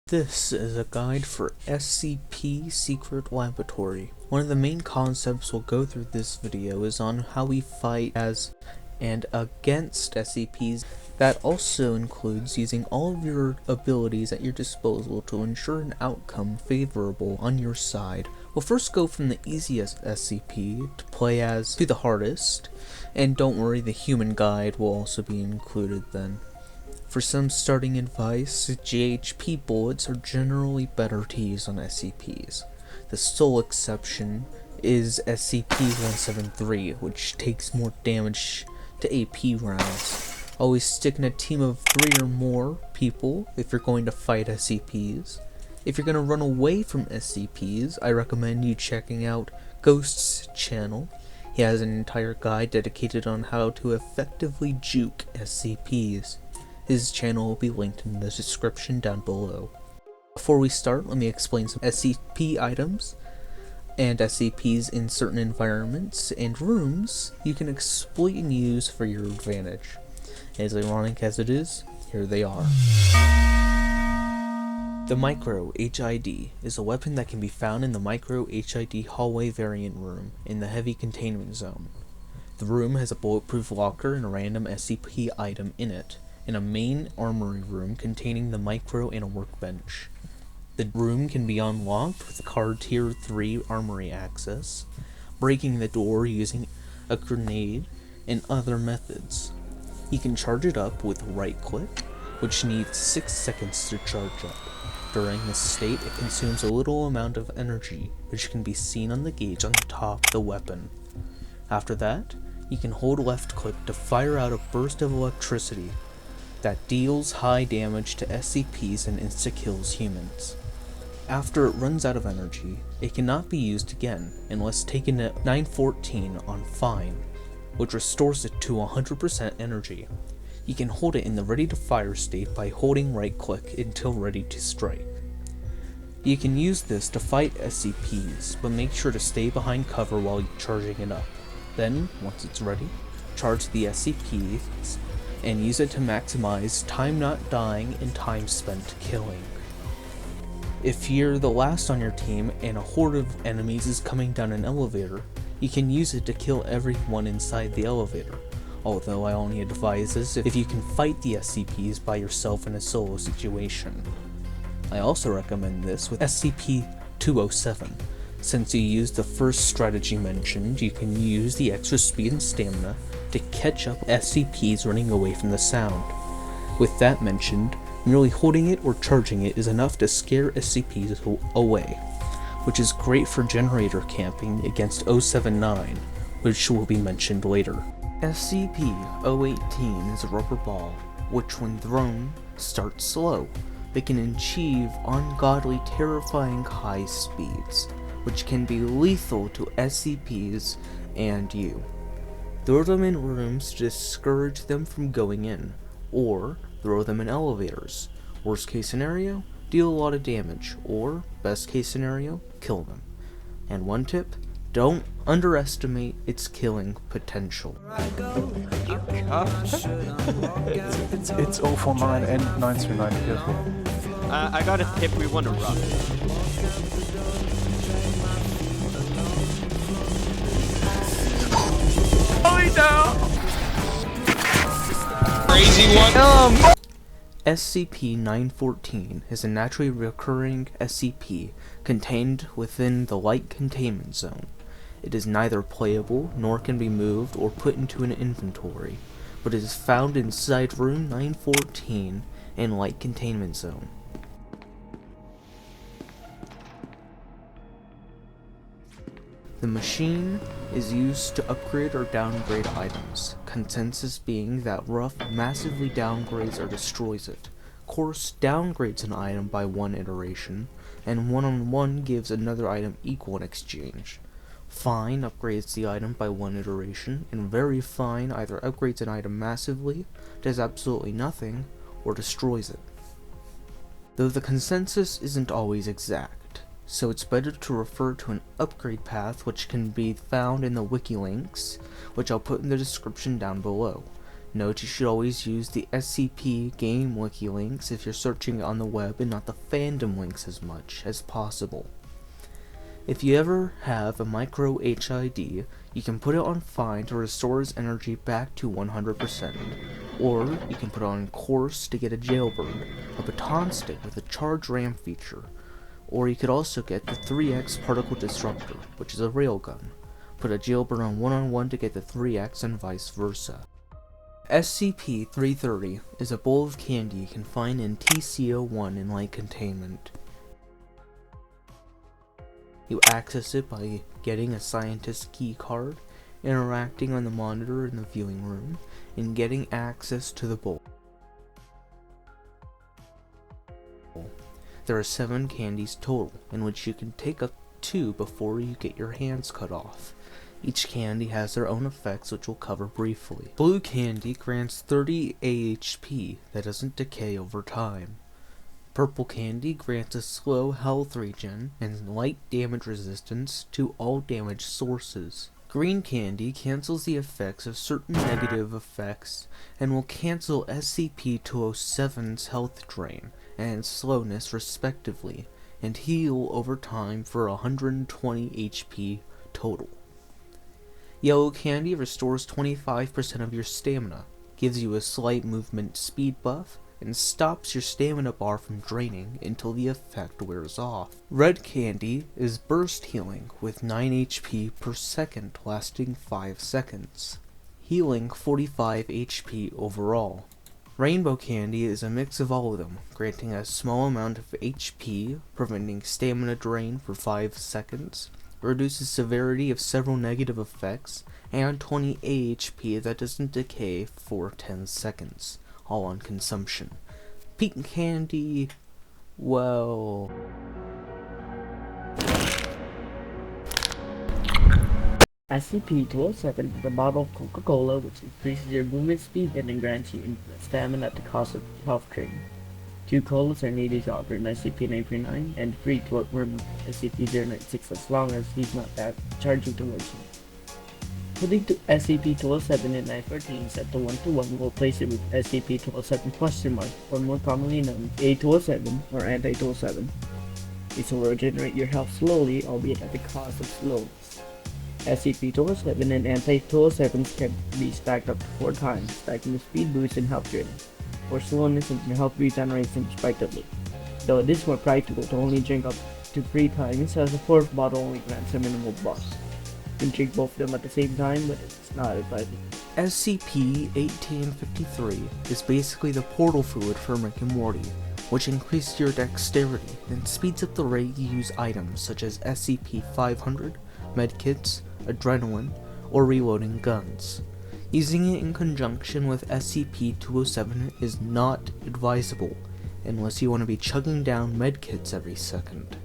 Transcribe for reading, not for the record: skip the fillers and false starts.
This is a guide for SCP Secret Laboratory. One of the main concepts we'll go through this video is on how we fight as and against SCPs. That also includes using all of your abilities at your disposal to ensure an outcome favorable on your side. We'll first go from the easiest SCP to play as to the hardest, and don't worry, the human guide will also be included then. For some starting advice, GHP bullets are generally better to use on SCPs. The sole exception is SCP-173, which takes more damage to AP rounds. Always stick in a team of 3 or more people if you're going to fight SCPs. If you're going to run away from SCPs, I recommend you checking out Ghost's channel. He has an entire guide dedicated on how to effectively juke SCPs. His channel will be linked in the description down below. Before we start, let me explain some SCP items and SCPs in certain environments and rooms you can exploit and use for your advantage. As ironic as it is, here they are. The Micro H.I.D is a weapon that can be found in the Micro H.I.D hallway variant room in the heavy containment zone. The room has a bulletproof locker and a random SCP item in it, in a main armory room containing the micro and a workbench. The room can be unlocked with a card tier 3 armory access, breaking the door using a grenade, and other methods. You can charge it up with right click, which needs 6 seconds to charge up. During this state, it consumes a little amount of energy, which can be seen on the gauge on the top of the weapon. After that, you can hold left click to fire out a burst of electricity that deals high damage to SCPs and insta-kills humans. After it runs out of energy, it cannot be used again unless taken at 914 on fine, which restores it to 100% energy. You can hold it in the ready to fire state by holding right click until ready to strike. You can use this to fight SCPs, but make sure to stay behind cover while charging it up. Then, once it's ready, charge the SCPs and use it to maximize time not dying and time spent killing. If you're the last on your team and a horde of enemies is coming down an elevator, you can use it to kill everyone inside the elevator, although I only advise this if you can fight the SCPs by yourself in a solo situation. I also recommend this with SCP-207. Since you used the first strategy mentioned, you can use the extra speed and stamina to catch up SCPs running away from the sound. With that mentioned, merely holding it or charging it is enough to scare SCPs away, which is great for generator camping against 079, which will be mentioned later. SCP-018 is a rubber ball, which when thrown, starts slow. They can achieve ungodly terrifying high speeds, which can be lethal to SCPs and you. Throw them in rooms to discourage them from going in, or throw them in elevators. Worst case scenario, deal a lot of damage, or best case scenario, kill them. And one tip, don't underestimate its killing potential. It's 049 and 939, careful. I got a tip, we want to run. Crazy one. SCP-914 is a naturally recurring SCP contained within the light containment zone. It is neither playable nor can be moved or put into an inventory, but it is found inside room 914 in light containment zone. The machine is used to upgrade or downgrade items, consensus being that rough massively downgrades or destroys it. Coarse downgrades an item by 1 iteration, and 1-on-1 gives another item equal in exchange. Fine upgrades the item by 1 iteration, and very fine either upgrades an item massively, does absolutely nothing, or destroys it. Though the consensus isn't always exact, so it's better to refer to an upgrade path which can be found in the wiki links, which I'll put in the description down below. Note you should always use the SCP game wiki links if you're searching on the web and not the fandom links as much as possible. If you ever have a micro H.I.D, you can put it on fine to restore its energy back to 100%, or you can put it on course to get a jailbird, a baton stick with a charge ram feature, or you could also get the 3x particle disruptor, which is a railgun. Put a jailbird on 1-on-1 to get the 3x and vice versa. SCP-330 is a bowl of candy you can find in TCO-1 in light containment. You access it by getting a scientist's key card, interacting on the monitor in the viewing room, and getting access to the bowl. There are 7 candies total, in which you can take up 2 before you get your hands cut off. Each candy has their own effects, which we'll cover briefly. Blue candy grants 30 AHP that doesn't decay over time. Purple candy grants a slow health regen and light damage resistance to all damage sources. Green candy cancels the effects of certain negative effects and will cancel SCP-207's health drain and slowness respectively, and heal over time for 120 HP total. Yellow candy restores 25% of your stamina, gives you a slight movement speed buff, and stops your stamina bar from draining until the effect wears off. Red candy is burst healing with 9 HP per second lasting 5 seconds, healing 45 HP overall. Rainbow candy is a mix of all of them, granting a small amount of HP, preventing stamina drain for 5 seconds, reduces severity of several negative effects, and 20 AHP that doesn't decay for 10 seconds, all on consumption. Pink candy, well... SCP-207 is a bottle of Coca-Cola which increases your movement speed and then grants you infinite stamina at the cost of health drain. 2 colas are needed to operate an SCP-939 and free to remove SCP-096 as long as he's not charging towards you. Putting to SCP-207 in 914 set to 1-to-1 will place it with SCP-207 or more commonly known as A207 or Anti-207. This will regenerate your health slowly, albeit at the cost of slowness. SCP-207 and Anti-207s can be stacked up to 4 times, stacking the speed boost and health drain, or slowness and health regeneration respectively, though it is more practical to only drink up to 3 times as the 4th bottle only grants a minimal buff. You can drink both of them at the same time, but it's not advisable. SCP-1853 is basically the portal fluid for Rick and Morty, which increases your dexterity and speeds up the rate you use items such as SCP-500, medkits, adrenaline, or reloading guns. Using it in conjunction with SCP-207 is not advisable, unless you want to be chugging down medkits every second.